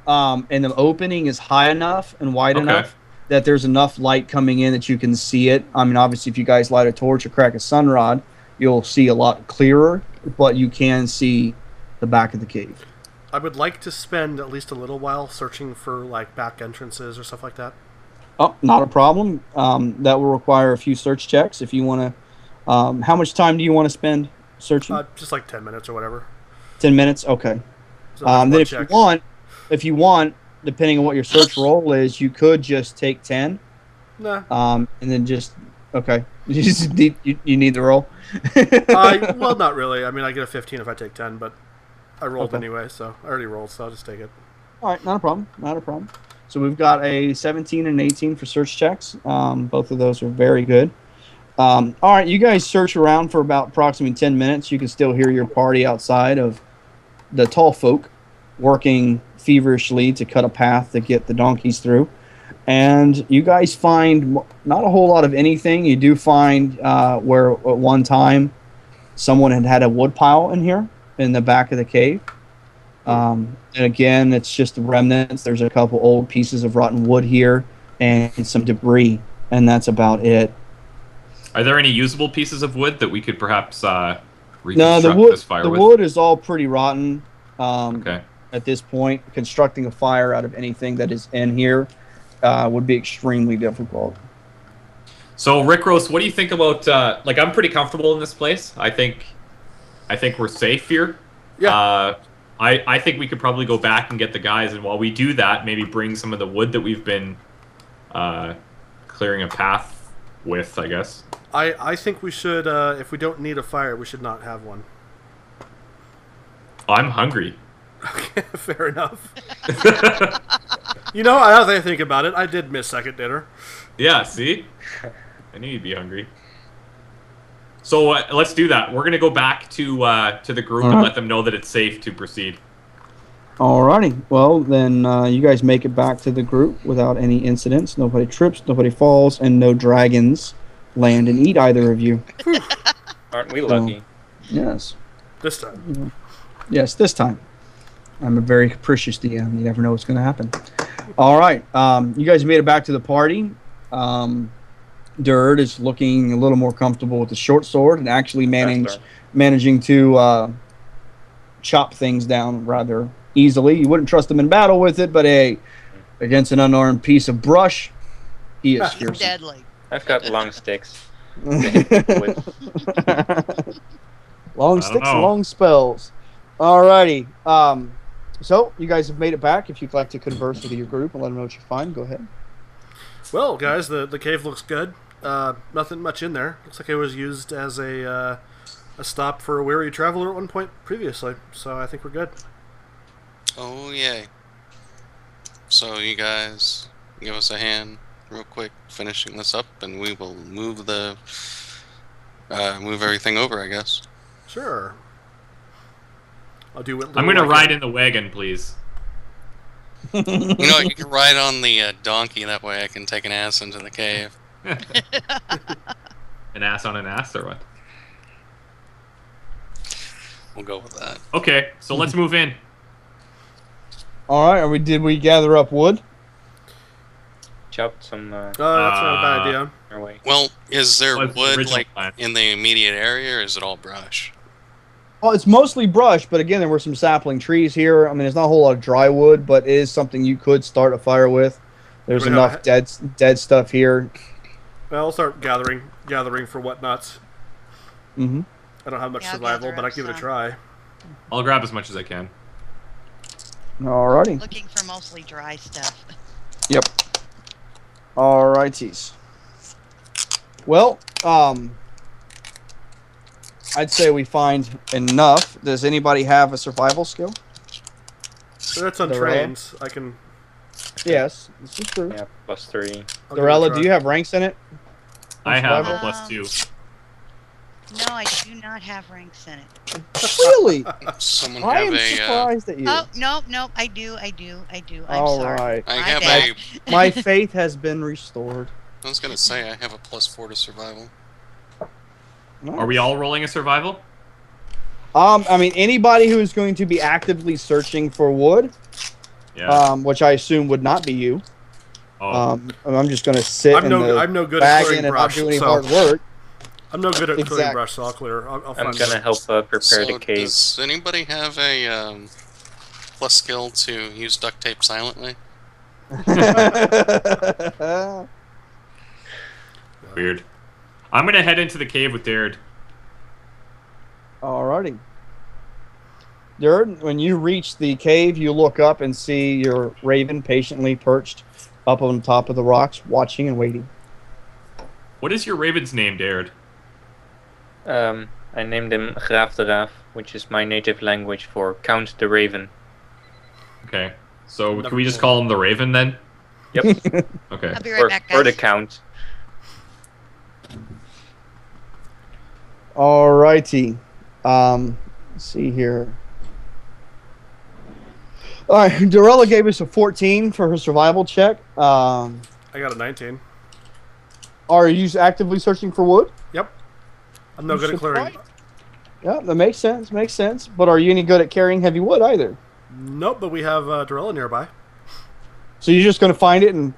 and the opening is high enough and wide enough that there's enough light coming in that you can see it. I mean, obviously, if you guys light a torch or crack a sunrod, you'll see a lot clearer, but you can see the back of the cave. I would like to spend at least a little while searching for like back entrances or stuff like that. Oh, not a problem. That will require a few search checks. If you want to, how much time do you want to spend searching? Just like 10 minutes or whatever. 10 minutes, okay. So Then if you want, depending on what your search roll is, you could just take 10. Nah. And then just okay. You just need you need the roll. Well, not really. I mean, I get a 15 if I take 10, but I rolled anyway, so I already rolled, so I'll just take it. All right, not a problem. Not a problem. So we've got a 17 and an 18 for search checks. Both of those are very good. All right, you guys search around for about approximately 10 minutes. You can still hear your party outside of the tall folk working feverishly to cut a path to get the donkeys through. And you guys find not a whole lot of anything. You do find where at one time someone had a wood pile in here in the back of the cave. And again, it's just the remnants. There's a couple old pieces of rotten wood here and some debris, and that's about it. Are there any usable pieces of wood that we could perhaps reconstruct No, this fire with? The wood is all pretty rotten Okay. at this point. Constructing a fire out of anything that is in here would be extremely difficult. So, Rick Rose, what do you think about? Like, I'm pretty comfortable in this place. I think we're safe here. Yeah. I think we could probably go back and get the guys, and while we do that, maybe bring some of the wood that we've been clearing a path with, I guess. I think we should, if we don't need a fire, we should not have one. I'm hungry. Okay, fair enough. You know, now that I think about it, I did miss second dinner. Yeah, see? I knew you'd be hungry. So let's do that. We're going to go back to the group and let them know that it's safe to proceed. Alrighty. Well, then you guys make it back to the group without any incidents. Nobody trips, nobody falls, and no dragons land and eat either of you. Aren't we lucky? Yes. This time. Yes, this time. I'm a very capricious DM. You never know what's going to happen. All right. You guys made it back to the party. Dirt is looking a little more comfortable with the short sword and actually managing to chop things down rather easily. You wouldn't trust him in battle with it, but hey, against an unarmed piece of brush, he is fearsome. Deadly. I've got long sticks. Long sticks, long spells. Alrighty. So you guys have made it back. If you'd like to converse with your group and let them know what you find, go ahead. Well, guys, the cave looks good. Nothing much in there. Looks like it was used as a stop for a weary traveler at one point previously. So I think we're good. Oh yay! So you guys give us a hand real quick finishing this up, and we will move the move everything over, I guess. Sure. I'll do it. I'm going to ride in the wagon, please. You know, you can ride on the donkey. That way, I can take an ass into the cave. An ass on an ass, or what? We'll go with that. Okay, so let's move in. All right. Did we gather up wood? Chopped some. That's not a bad idea. Well, is there What's the wood original like plan? in the immediate area, or is it all brush? Well, it's mostly brush, but again, there were some sapling trees here. I mean, there's not a whole lot of dry wood, but it is something you could start a fire with. There's enough dead stuff here. Well, I'll start gathering for whatnots. Mm-hmm. I don't have much survival, but I give it a try. I'll grab as much as I can. Alrighty. Looking for mostly dry stuff. Yep. Alrighties. Well, I'd say we find enough. Does anybody have a survival skill? So that's on trains. I can. Yes, this is true. Yeah, +3. Dorella, do you have ranks in it? I have a +2. No, I do not have ranks in it. Really? Someone I have am surprised at you. Oh, no, I do. I'm All sorry. right. I have My faith has been restored. I was gonna say I have a +4 to survival. Nice. Are we all rolling a survival? I mean, anybody who is going to be actively searching for wood Yeah. which I assume would not be you. Oh. I'm just going to sit I'm in no good at wagon clearing and brush, not do any so hard work. I'm no good at clearing Exactly. brush, so I'll clear. I'll I'm find gonna it. help prepare So the cave. does anybody have a plus skill to use duct tape silently? Weird. I'm gonna head into the cave with Dared. Alrighty. Jared, when you reach the cave, you look up and see your raven patiently perched up on top of the rocks, watching and waiting. What is your raven's name, Dared? I named him Graaf de Raaf, which is my native language for Count the Raven. Okay. So can we just call him the Raven then? Yep. Okay. I'll be right back, guys. Or the Count. Alrighty. Let's see here. Alright, Dorella gave us a 14 for her survival check. I got a 19. Are you actively searching for wood? Yep. I'm no good at clearing. Yeah, that makes sense. Makes sense. But are you any good at carrying heavy wood either? Nope, but we have Dorella nearby. So you're just going to find it and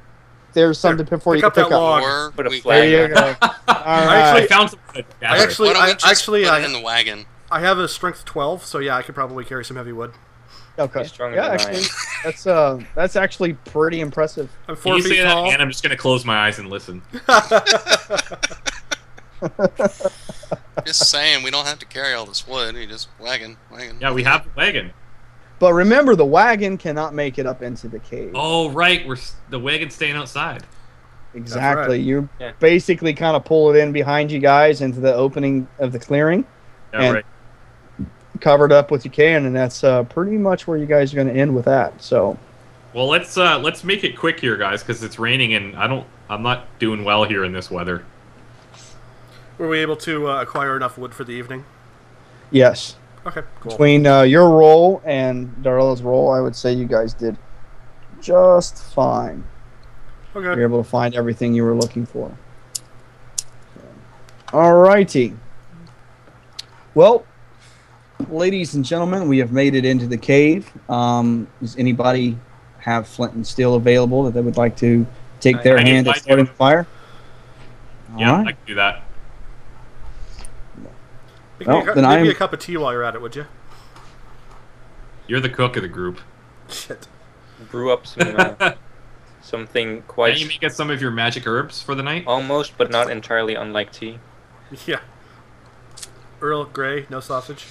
there's something before you pick can up pick that log. Or Put a we flag. There you go. I Alright. found some good. I actually- Why don't we just actually, put I- it in the wagon? I have a strength 12, so yeah, I could probably carry some heavy wood. Okay. He's stronger Yeah, than I actually, that's actually pretty impressive. I'm Can 4 you feet say that, tall. and I'm just gonna close my eyes and listen. Just saying, we don't have to carry all this wood. You just wagon. Yeah, we have the wagon. But remember, the wagon cannot make it up into the cave. Oh, right. The wagon's staying outside. Exactly. right. You Yeah. basically kind of pull it in behind you guys into the opening of the clearing, Yeah, And- right. covered up with your can, and that's pretty much where you guys are going to end with that. So, Well, let's make it quick here, guys, because it's raining and I'm not doing well here in this weather. Were we able to acquire enough wood for the evening? yes. Okay, cool. Between your role and Darella's role, I would say you guys did just fine. You're Okay. able to find everything you were looking for. Alrighty. Well, ladies and gentlemen, we have made it into the cave. Does anybody have flint and steel available that they would like to take their I hand do. at starting the fire? Yeah, Alright. I can do that. Make Well, me, a, then make me I'm- a cup of tea while you're at it, would you? You're the cook of the group. Shit. Brew up some something Can quite you make us some of your magic herbs for the night? almost, but not entirely unlike tea. Yeah. Earl Grey, no sausage.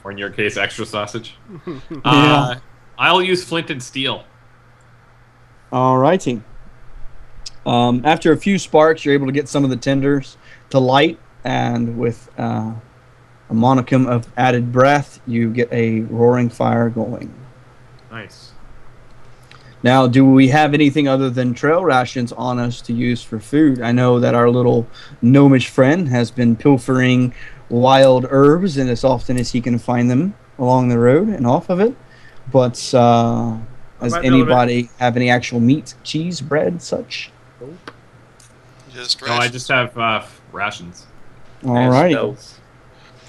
Or in your case, extra sausage? Yeah. I'll use flint and steel. Alrighty. After a few sparks, you're able to get some of the tenders to light, and with a monicum of added breath, you get a roaring fire going. Nice. Now, do we have anything other than trail rations on us to use for food? I know that our little gnomish friend has been pilfering wild herbs and as often as he can find them along the road and off of it. But does might be able to anybody have any actual meat, cheese, bread, such? Just No, I just have rations. Alrighty. Spells.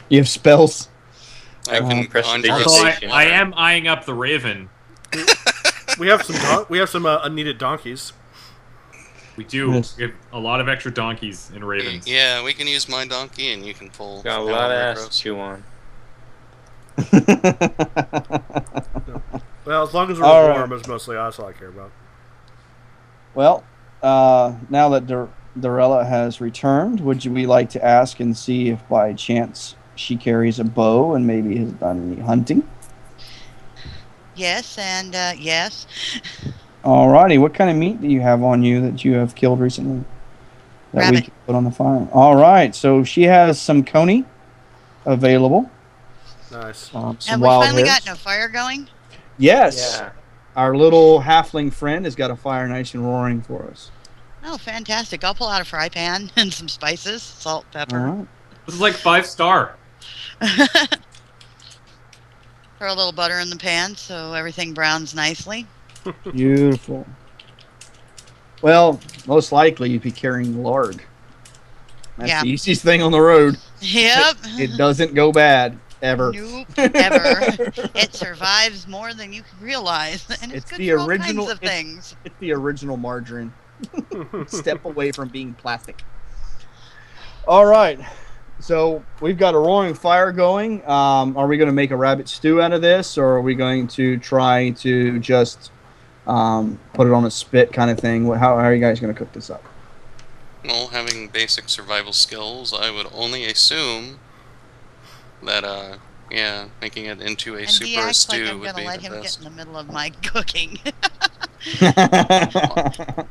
You have spells. I can press conjure the a Also, Digitation. I am eyeing up the raven. We have some unneeded donkeys. We do. Yes. We have a lot of extra donkeys in ravens. Yeah, we can use my donkey, and you can pull. Got a lot of however it ass to goes. chew on. Well, as long as we're All right. warm, is mostly that's all I care about. Well, now that Dorella has returned, would we like to ask and see if by chance she carries a bow and maybe has done any hunting? Yes, and yes. Alrighty, what kind of meat do you have on you that you have killed recently? That we Rabbit. can put on the fire. Alright, so she has some coney available. Nice. Some Have we wild finally hares. got no fire going? Yes. Yeah. Our little halfling friend has got a fire nice and roaring for us. Oh, fantastic. I'll pull out a fry pan and some spices, salt, pepper. Alright. This is like 5-star. Throw a little butter in the pan so everything browns nicely. Beautiful. Well, most likely you'd be carrying lard. That's Yeah. the easiest thing on the road. Yep. It doesn't go bad. ever. Nope, ever. It survives more than you can realize, and it's good the for all original. kinds of things. It's the original margarine. Step away from being plastic. All right. So we've got a roaring fire going. Are we going to make a rabbit stew out of this, or are we going to try to just put it on a spit kind of thing? How are you guys going to cook this up? Well, having basic survival skills, I would only assume that, yeah, making it into a And soup he or a acts like stew I'm would gonna be let the him get best. in the middle of my cooking.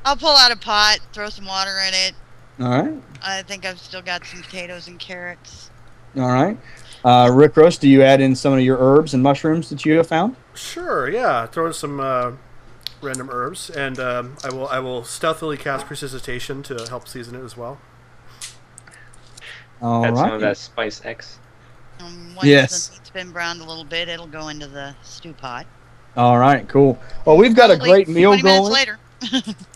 I'll pull out a pot, throw some water in it. All right. I think I've still got some potatoes and carrots. All right. Rick Roast, do you add in some of your herbs and mushrooms that you have found? Sure, yeah. Throw in some random herbs, and I will stealthily cast Precipitation to help season it as well. All Add some right. of that spice X. Once Yes. the meat's been browned a little bit, it'll go into the stew pot. All right. Cool. Well, we've got a Probably great meal 20 minutes going. later.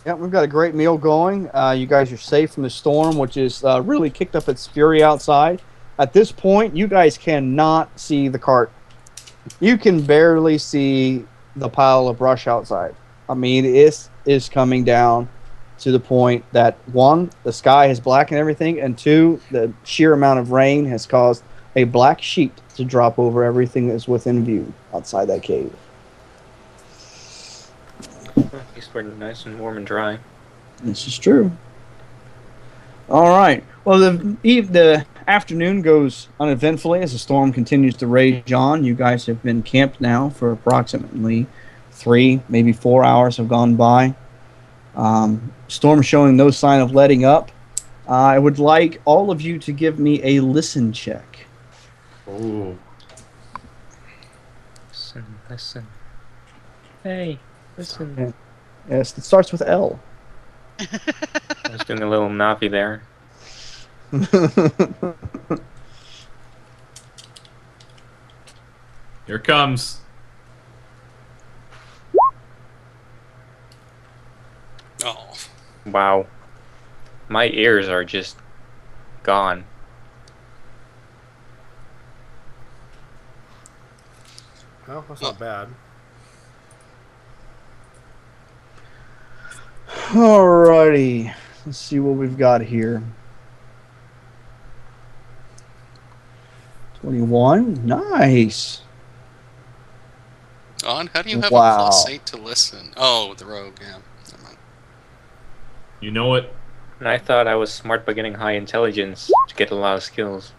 Yeah, we've got a great meal going. You guys are safe from the storm, which is really kicked up its fury outside. At this point, you guys cannot see the cart. You can barely see the pile of brush outside. I mean, it is coming down to the point that, one, the sky has blackened everything, and two, the sheer amount of rain has caused a black sheet to drop over everything that's within view outside that cave. It's pretty nice and warm and dry. This is true. All right. Well, the afternoon goes uneventfully as the storm continues to rage on. You guys have been camped now for approximately 3, maybe 4 hours have gone by. Storm showing no sign of letting up. I would like all of you to give me a listen check. Ooh. Listen. Hey, listen. Yes, it starts with L. I was doing a little Navi there. Here it comes. Oh, Wow. My ears are just gone. Well, that's not bad. Alrighty. Let's see what we've got here. 21. Nice. On? How do you have Wow. a +8 to listen? Oh, the rogue, yeah. Never mind. You know it. And I thought I was smart by getting high intelligence to get a lot of skills.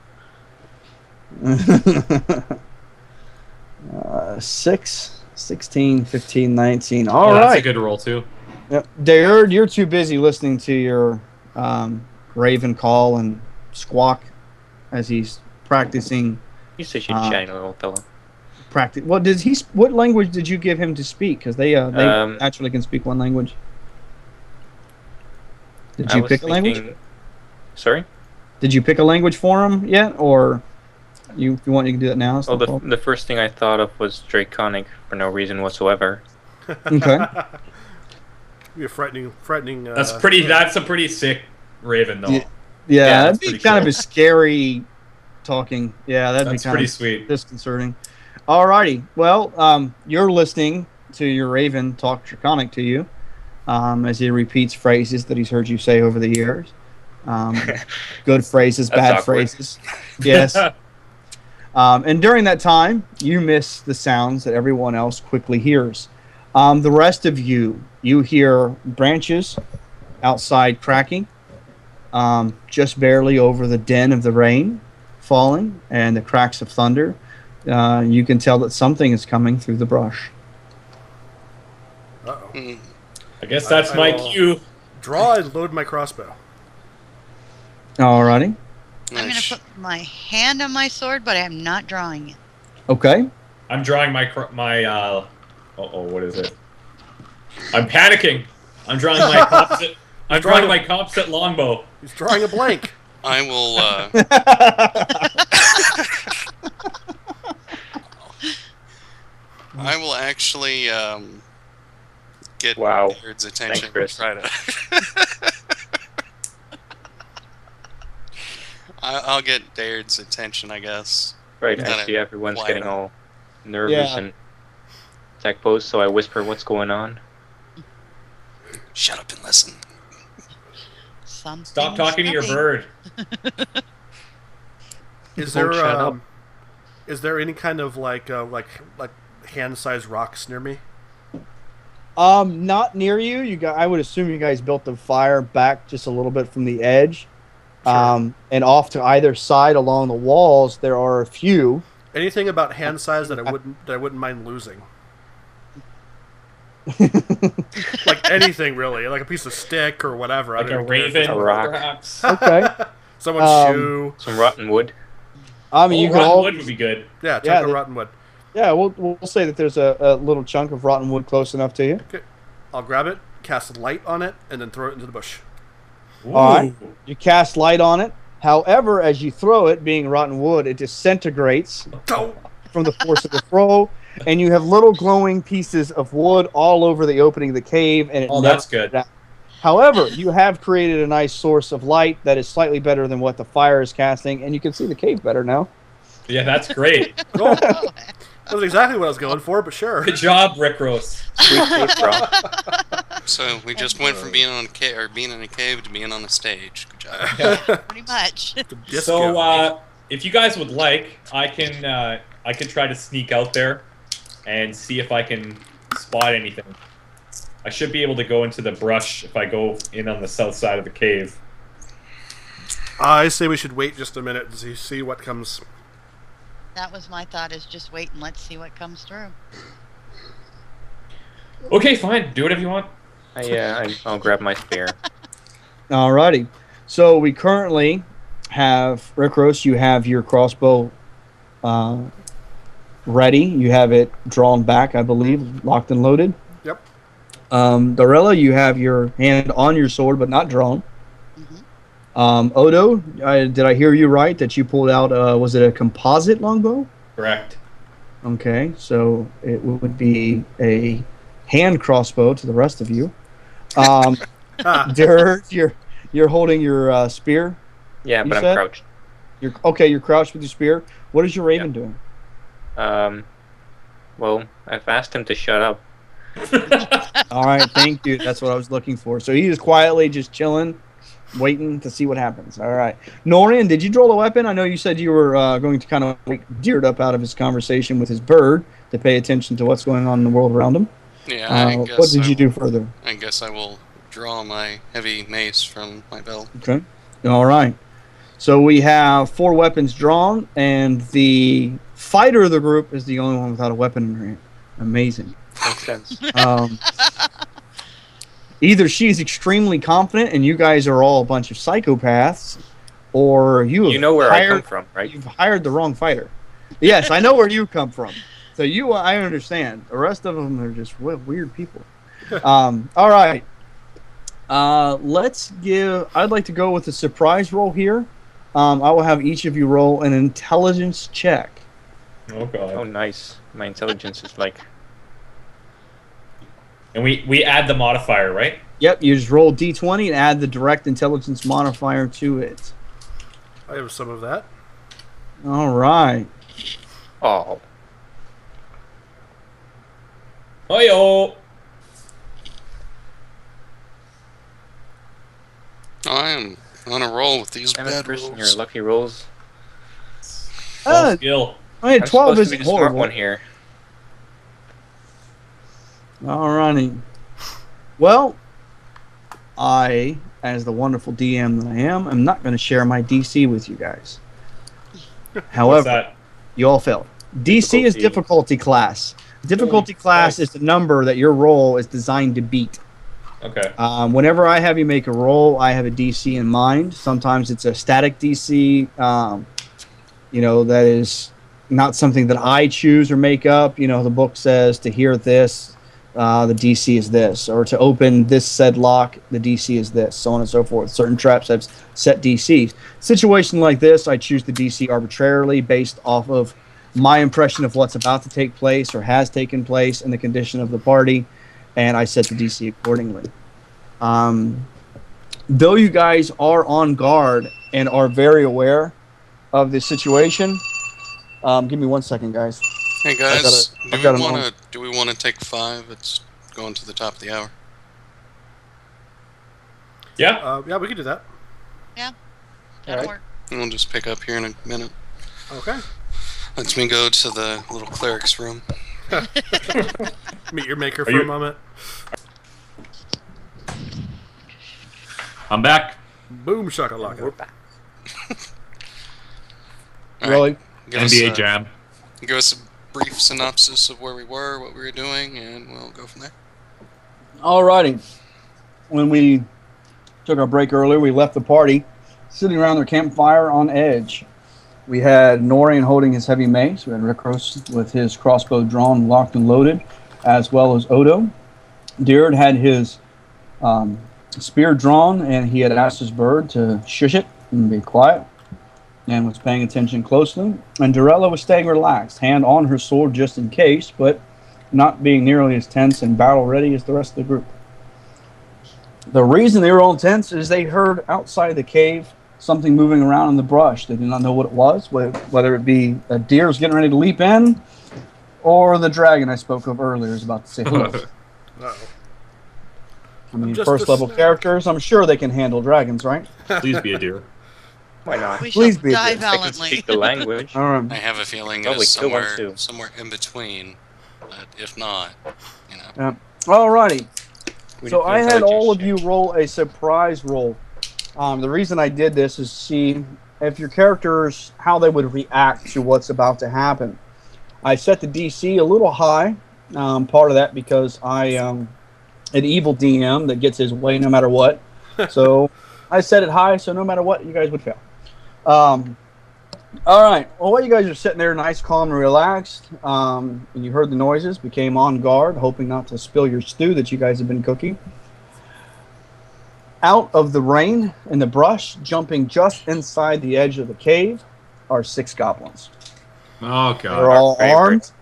6, 16, 15, 19. All Oh, right. that's a good roll too. Yep. Dayard, you're too busy listening to your Raven call and squawk as he's practicing. He's such a shiny little fellow. What language did you give him to speak? Because they actually can speak one language. Did I you was pick a language? thinking- Sorry? Did you pick a language for him yet, or you can do that now? Well, the first thing I thought of was Draconic for no reason whatsoever. Okay. Be a frightening. That's pretty. That's a pretty sick Raven, though. Yeah, Yeah, that'd that's be pretty kind of cool. a scary talking. Yeah, that'd That's be kind pretty of sweet. disconcerting. Alrighty. Well, you're listening to your Raven talk Draconic to you as he repeats phrases that he's heard you say over the years. Good phrases, That's bad awkward. phrases. Yes. And during that time, you miss the sounds that everyone else quickly hears. The rest of you hear branches outside cracking, just barely over the din of the rain falling and the cracks of thunder. You can tell that something is coming through the brush. Uh-oh. Mm. I guess that's I my will- cue. Draw and load my crossbow. Alrighty. I'm going Nice. to put my hand on my sword, but I'm not drawing it. Okay. I'm drawing my what is it? I'm panicking. I'm drawing my composite. I'm drawing my composite longbow. He's drawing a blank. I will, I will actually, get Wow. Daird's attention. Thanks, Chris. Try to... I'll get Daird's attention, I guess. Right, Is I that see a everyone's quieter? getting all nervous Yeah. and attack pose, so I whisper what's going on. Shut up and listen. Something Stop talking to your bird. Is Won't shut there up. is there any kind of like hand-sized rocks near me? Not near you. I would assume you guys built the fire back just a little bit from the edge. Sure. And off to either side along the walls, there are a few. Anything about hand size that I wouldn't mind losing? Like anything really, like a piece of stick or whatever. I Like don't a even care. raven, A rock. perhaps. Okay. Someone's shoe. Some rotten wood. I mean, you can rotten all. wood would be good. Yeah, chunk Yeah, of they- rotten wood. Yeah, we'll say that there's a little chunk of rotten wood close enough to you. Okay, I'll grab it, cast light on it, and then throw it into the bush. All right. Ooh. You cast light on it. However, as you throw it, being rotten wood, it disintegrates Oh, from the force of the throw, and you have little glowing pieces of wood all over the opening of the cave. And it Oh, never that's good. goes out. However, you have created a nice source of light that is slightly better than what the fire is casting, and you can see the cave better now. Yeah, that's great. cool. That was exactly what I was going for, but sure. Good job, Rick Rose. Sweet tape, bro. So we just went from being on a being in a cave to being on a stage. Good job. Pretty much. Disco. So, if you guys would like, I can try to sneak out there and see if I can spot anything. I should be able to go into the brush if I go in on the south side of the cave. I say we should wait just a minute to see what comes. That was my thought, is just wait and let's see what comes through. Okay, fine. Do whatever you want. I'll grab my spear. Alrighty. So we currently have, Rick Roast, you have your crossbow ready. You have it drawn back, I believe, locked and loaded. Yep. Dorella, you have your hand on your sword but not drawn. Odo, did I hear you right that you pulled out, was it a composite longbow? Correct. Okay, so it would be a hand crossbow to the rest of you. Dirt, you're holding your spear. Yeah, You but said? I'm crouched. You're crouched with your spear. What is your raven doing? Well, I've asked him to shut up. All right, thank you. That's what I was looking for. So he is quietly just chilling, waiting to see what happens. All right, Norian, did you draw the weapon? I know you said you were going to kind of like deered up out of his conversation with his bird to pay attention to what's going on in the world around him. Yeah, I guess. What did you do further? I guess I will draw my heavy mace from my belt. Okay. All right. So we have 4 weapons drawn, and the fighter of the group is the only one without a weapon in her hand. Amazing. Makes sense. Either she's extremely confident, and you guys are all a bunch of psychopaths, or you You know where I come from, right? You've hired the wrong fighter. Yes, I know where you come from. So I understand. The rest of them are just weird people. All right. I'd like to go with a surprise roll here. I will have each of you roll an intelligence check. Oh god. Oh, nice. My intelligence is like... And we add the modifier, right? Yep, you just roll d20 and add the direct intelligence modifier to it. I have some of that. All right. Oh. Oh I am on a roll with these Damn it, bad Chris, your rolls. lucky rolls. skill. I had I'm 12 supposed to isn't be the smart horrible. one here. Alrighty. Well, I, as the wonderful DM that I am not going to share my DC with you guys. What's However, that? you all failed. DC is difficulty class. Difficulty class is the number that your roll is designed to beat. Okay. Whenever I have you make a roll, I have a DC in mind. Sometimes it's a static DC, that is not something that I choose or make up. The book says to hear this, the DC is this, or to open this said lock, the DC is this, so on and so forth. Certain traps have set DCs. Situation like this, I choose the DC arbitrarily based off of my impression of what's about to take place or has taken place and the condition of the party, and I set the DC accordingly. Though you guys are on guard and are very aware of the situation, Give me 1 second, guys. Hey guys, I've got an do we wanna take 5? It's going to the top of the hour. Yeah. Yeah, we can do that. That'll Alright. work. And we'll just pick up here in a minute. Okay. Lets me go to the little cleric's room. Meet your maker for you- a moment. I'm back. Boom shakalaka. We're back. Really? Give us, NBA Jam. give us a brief synopsis of where we were, what we were doing, and we'll go from there. Alrighty. When we took our break earlier, we left the party sitting around their campfire on edge. We had Norian holding his heavy mace. We had Rikros with his crossbow drawn, locked, and loaded, as well as Odo. Deerd had his spear drawn, and he had asked his bird to shush it and be quiet, and was paying attention closely. And Dorella was staying relaxed, hand on her sword just in case, but not being nearly as tense and battle ready as the rest of the group. The reason they were all tense is they heard outside the cave something moving around in the brush. They did not know what it was, whether it be a deer's getting ready to leap in, or the dragon I spoke of earlier is about to say hello. Uh-oh. I mean, Just first a level snack. characters, I'm sure they can handle dragons, right? Please be a deer. Why not? We Please shall be die good. I can valiantly. speak the language. All right. I have a feeling Probably it's kill one too. somewhere in between, but if not, you know. Alrighty. With So I had intelligence all of check. you roll a surprise roll. The reason I did this is see if your characters, how they would react to what's about to happen. I set the DC a little high. Part of that because I an evil DM that gets his way no matter what. So I set it high, so no matter what, you guys would fail. All right. Well, while you guys are sitting there nice, calm, and relaxed, and you heard the noises, became on guard, hoping not to spill your stew that you guys have been cooking. Out of the rain and the brush, jumping just inside the edge of the cave, are 6 goblins. Oh They're god. all favorite. armed.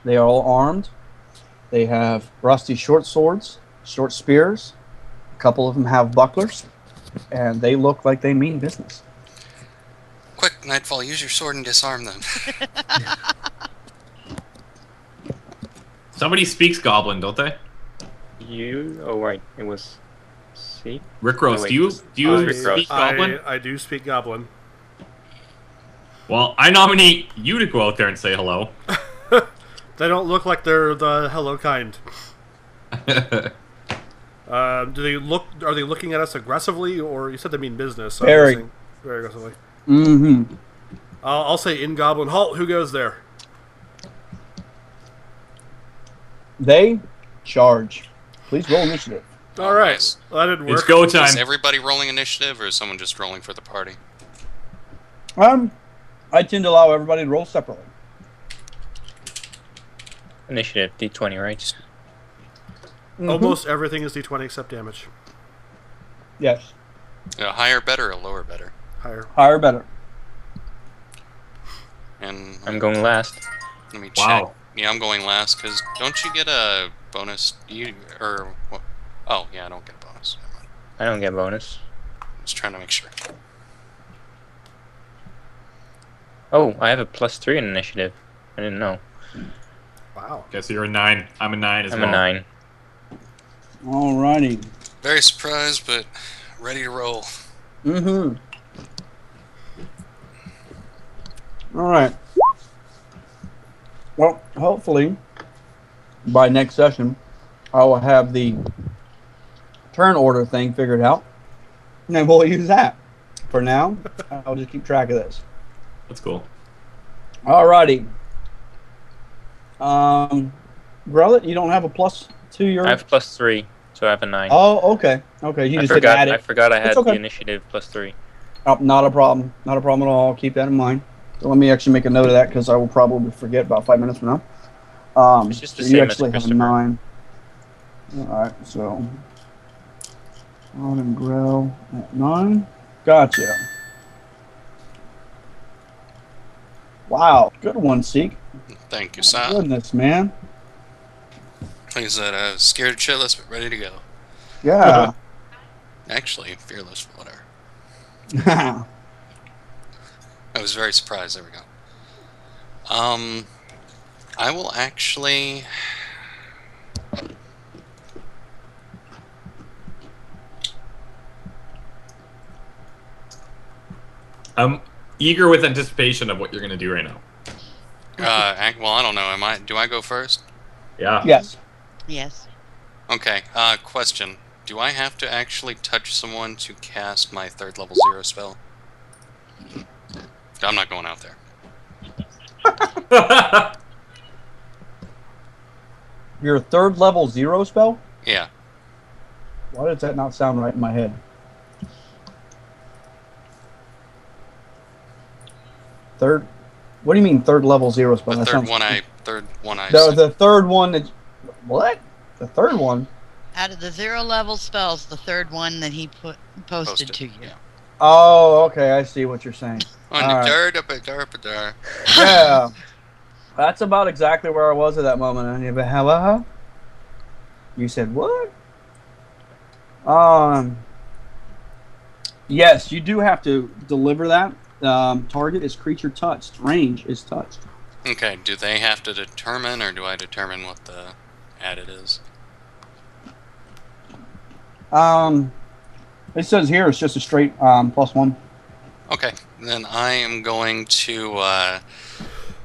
They are all armed. They have rusty short swords, short spears. A couple of them have bucklers, and they look like they mean business. Quick, Nightfall, use your sword and disarm them. Somebody speaks Goblin, don't they? You? Oh, right. It was. See? Rick Rose, Oh, wait. do you Rick Rose. speak Goblin? I do speak Goblin. Well, I nominate you to go out there and say hello. They don't look like they're the hello kind. Do they look? Are they looking at us aggressively, or you said they mean business? So I'm Very. guessing very aggressively. Mm-hmm. I'll say in Goblin. Halt! Who goes there? They charge. Please roll initiative. All right. Nice. Well, that didn't work. It's go Is time. everybody rolling initiative, or is someone just rolling for the party? I tend to allow everybody to roll separately. Initiative, D20, right? Mhm. Almost everything is D20 except damage. Yes. A higher better or lower better? Higher. Higher, better. And I'm going last. let me check. Wow. Yeah, I'm going last because don't you get a bonus? What? Oh yeah, I don't get a bonus. Never mind. I don't get bonus. Just trying to make sure. Oh, I have a +3 in initiative. I didn't know. Wow. Okay, so you're a 9. I'm a 9 as I'm well. a 9. Alrighty. Very surprised, but ready to roll. Mm-hmm. All right. Well, hopefully, by next session, I will have the turn order thing figured out, and then we'll use that. For now, I'll just keep track of this. That's cool. Alrighty. Grellet, you don't have a plus to your... I have +3, so I have a 9. Oh, okay. Okay, you I just didn't add forgot. I it. forgot I had It's okay. the initiative +3. Oh, not a problem. Not a problem at all. I'll keep that in mind. So let me actually make a note of that because I will probably forget about 5 minutes from now. It's just the so same you as actually have a Christopher. 9. Alright, so... Rod and Grell at 9. Gotcha. Wow, good one, Seek. Thank you, Sal. Goodness, man. Like I said, scared shitless, but ready to go. Yeah. Actually, fearless, whatever. I was very surprised. There we go. I will actually. I'm eager with anticipation of what you're gonna do right now. Well, I don't know. Do I go first? Yeah. Yes. Yes. Okay. Question: do I have to actually touch someone to cast my 3rd level 0 spell? I'm not going out there. Your 3rd level 0 spell? Yeah. Why does that not sound right in my head? Third? What do you mean 3rd level 0 spell? The That third sounds- one I The 3rd one that... What? The 3rd one? Out of the 0 level spells, the 3rd one that he posted to you. Yeah. Oh, okay. I see what you're saying. Alright. Yeah. That's about exactly where I was at that moment. You said what? Yes, you do have to deliver that. Target is creature touched. Range is touched. Okay, do they have to determine, or do I determine what the added is? It says here it's just a straight +1. Okay, then I am going to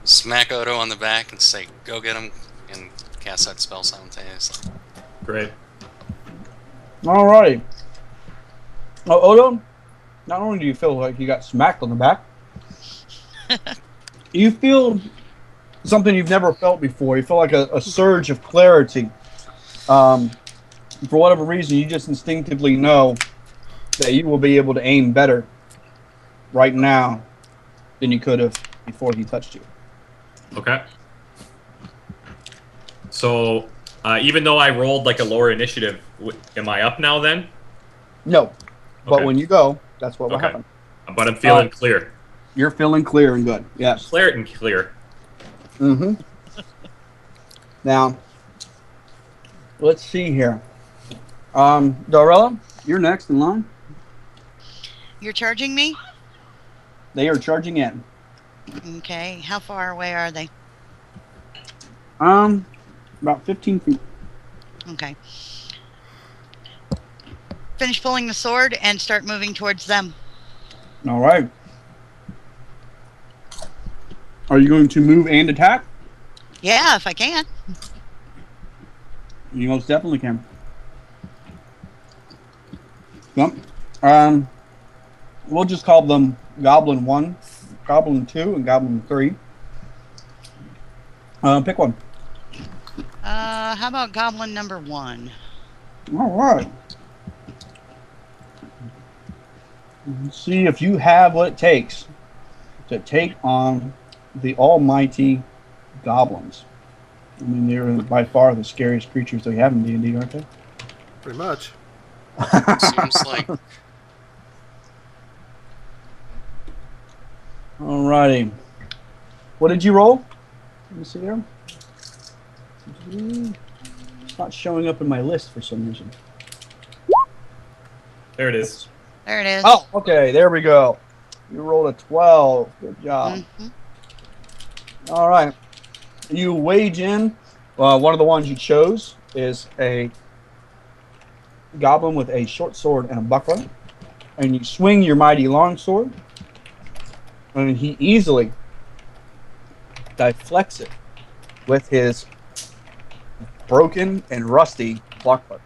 smack Odo on the back and say, go get him, and cast that spell simultaneously. Great. Alrighty. Oh, Odo, not only do you feel like you got smacked on the back, you feel something you've never felt before. You feel like a surge of clarity. For whatever reason, you just instinctively know that you will be able to aim better right now than you could have before he touched you. Okay. So, even though I rolled like a lower initiative, am I up now then? No. But Okay. when you go, that's what will Okay. happen. But I'm feeling clear. You're feeling clear and good. Yes. Clear and clear. Mm-hmm. Now, let's see here. Darella, you're next in line. You're charging me? They are charging in. Okay. How far away are they? About 15 feet. Okay. Finish pulling the sword and start moving towards them. All right. Are you going to move and attack? Yeah, if I can. You most definitely can. Yep. We'll just call them Goblin 1, Goblin 2, and Goblin 3. Pick one. How about Goblin number 1? All right. Let's see if you have what it takes to take on the almighty goblins. I mean, they're by far the scariest creatures we have in D&D, aren't they? Pretty much. Seems like Alrighty. What did you roll? Let me see here. It's not showing up in my list for some reason. There it is. There it is. Oh, okay. There we go. You rolled a 12. Good job. Mhm. All right. You wage in. One of the ones you chose is a goblin with a short sword and a buckler. And you swing your mighty longsword. And he easily deflects it with his broken and rusty buckler.